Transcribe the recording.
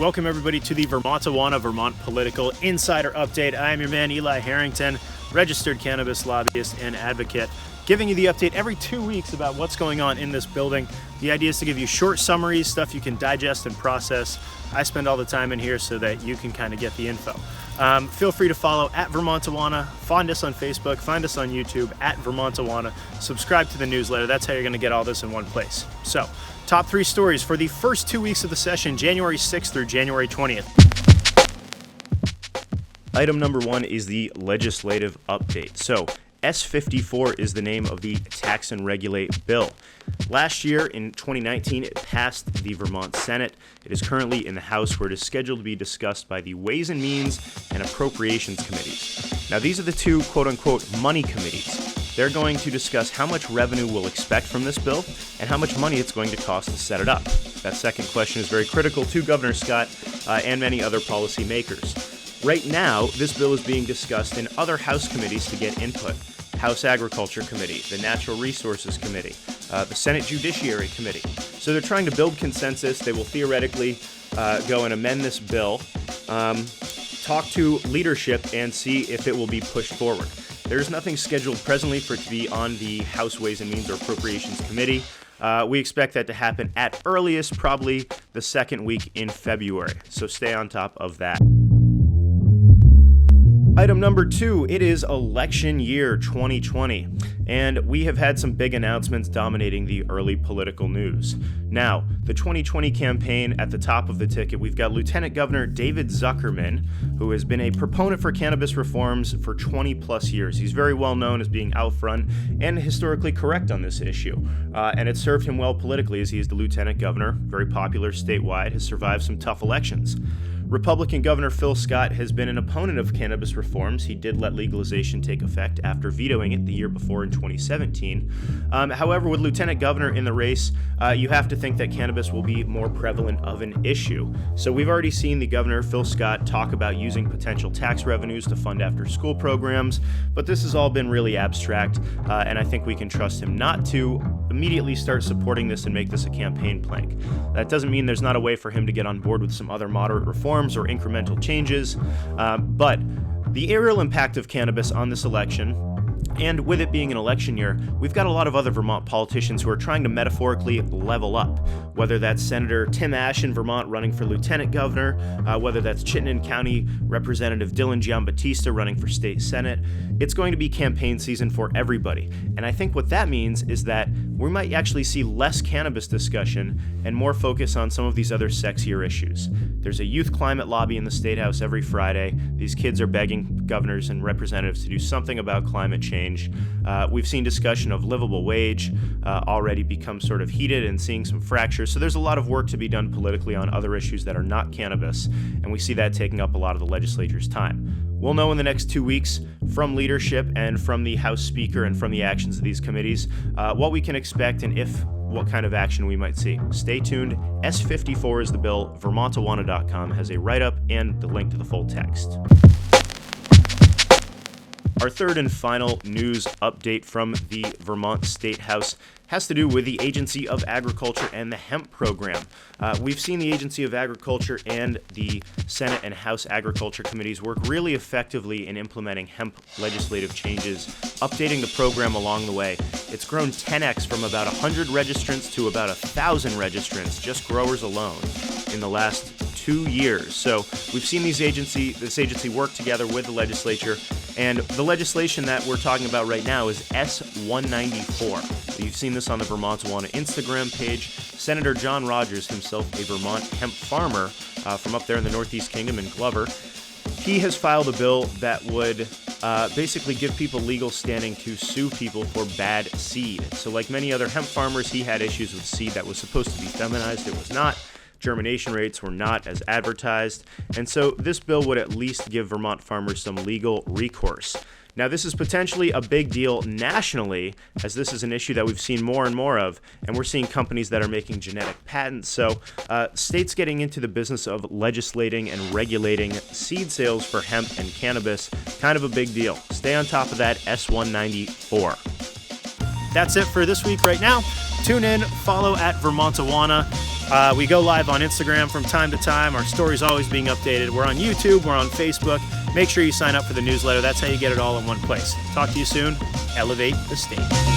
Welcome everybody to the Vermont Political Insider Update. I am your man Eli Harrington, registered cannabis lobbyist and advocate, giving you the update every 2 weeks about what's going on in this building. The idea is to give you short summaries, stuff you can digest and process. I spend all the time in here so that you can kind of get the info. Feel free to follow at Vermontawana, find us on Facebook, find us on YouTube at Vermontawana, subscribe to the newsletter. That's how you're going to get all this in one place. So, top 3 stories for the first 2 weeks of the session, January 6th through January 20th. Item number 1 is the legislative update. So, S54 is the name of the Tax and Regulate bill. Last year, in 2019, it passed the Vermont Senate. It is currently in the House, where it is scheduled to be discussed by the Ways and Means and Appropriations Committees. Now, these are the two quote-unquote money committees. They're going to discuss how much revenue we'll expect from this bill and how much money it's going to cost to set it up. That second question is very critical to Governor Scott and many other policymakers. Right now, this bill is being discussed in other House committees to get input. House Agriculture Committee, the Natural Resources Committee, the Senate Judiciary Committee. So they're trying to build consensus. They will theoretically go and amend this bill, talk to leadership, and see if it will be pushed forward. There's nothing scheduled presently for it to be on the House Ways and Means or Appropriations Committee. We expect that to happen at earliest, probably the second week in February. So stay on top of that. Item number 2, it is election year 2020, and we have had some big announcements dominating the early political news. Now, the 2020 campaign at the top of the ticket, we've got Lieutenant Governor David Zuckerman, who has been a proponent for cannabis reforms for 20 plus years. He's very well known as being out front and historically correct on this issue, and it served him well politically as he is the Lieutenant Governor, very popular statewide, has survived some tough elections. Republican Governor Phil Scott has been an opponent of cannabis reforms. He did let legalization take effect after vetoing it the year before in 2017. However, with Lieutenant Governor in the race, you have to think that cannabis will be more prevalent of an issue. So we've already seen the Governor, Phil Scott, talk about using potential tax revenues to fund after-school programs, but this has all been really abstract, and I think we can trust him not to immediately start supporting this and make this a campaign plank. That doesn't mean there's not a way for him to get on board with some other moderate reforms or incremental changes, but the aerial impact of cannabis on this election, and with it being an election year, we've got a lot of other Vermont politicians who are trying to metaphorically level up, whether that's Senator Tim Ash in Vermont running for lieutenant governor, whether that's Chittenden County Representative Dylan Giambattista running for state senate. It's going to be campaign season for everybody, and I think what that means is that we might actually see less cannabis discussion and more focus on some of these other sexier issues. There's a youth climate lobby in the State House every Friday. These kids are begging governors and representatives to do something about climate change. We've seen discussion of livable wage already become sort of heated and seeing some fractures. So there's a lot of work to be done politically on other issues that are not cannabis, and we see that taking up a lot of the legislature's time. We'll know in the next 2 weeks from leadership and from the House Speaker and from the actions of these committees what we can expect and what kind of action we might see. Stay tuned. S54 is the bill. Vermontawana.com has a write-up and the link to the full text. Our third and final news update from the Vermont State House has to do with the Agency of Agriculture and the Hemp program. We've seen the Agency of Agriculture and the Senate and House Agriculture Committees work really effectively in implementing hemp legislative changes, updating the program along the way. It's grown 10x from about 100 registrants to about 1,000 registrants, just growers alone, in the last 2 years. So we've seen this agency work together with the legislature, and the legislation that we're talking about right now is S194. You've seen this on the Vermontawana Instagram page. Senator John Rodgers, himself a Vermont hemp farmer from up there in the Northeast Kingdom in Glover, he has filed a bill that would basically give people legal standing to sue people for bad seed. So like many other hemp farmers, he had issues with seed that was supposed to be feminized. It was not. Germination rates were not as advertised, and so this bill would at least give Vermont farmers some legal recourse. Now, this is potentially a big deal nationally, as this is an issue that we've seen more and more of, and we're seeing companies that are making genetic patents. So states getting into the business of legislating and regulating seed sales for hemp and cannabis, kind of a big deal. Stay on top of that, S194. That's it for this week right now. Tune in, follow at Vermontawana, We go live on Instagram from time to time. Our story's always being updated. We're on YouTube. We're on Facebook. Make sure you sign up for the newsletter. That's how you get it all in one place. Talk to you soon. Elevate the state.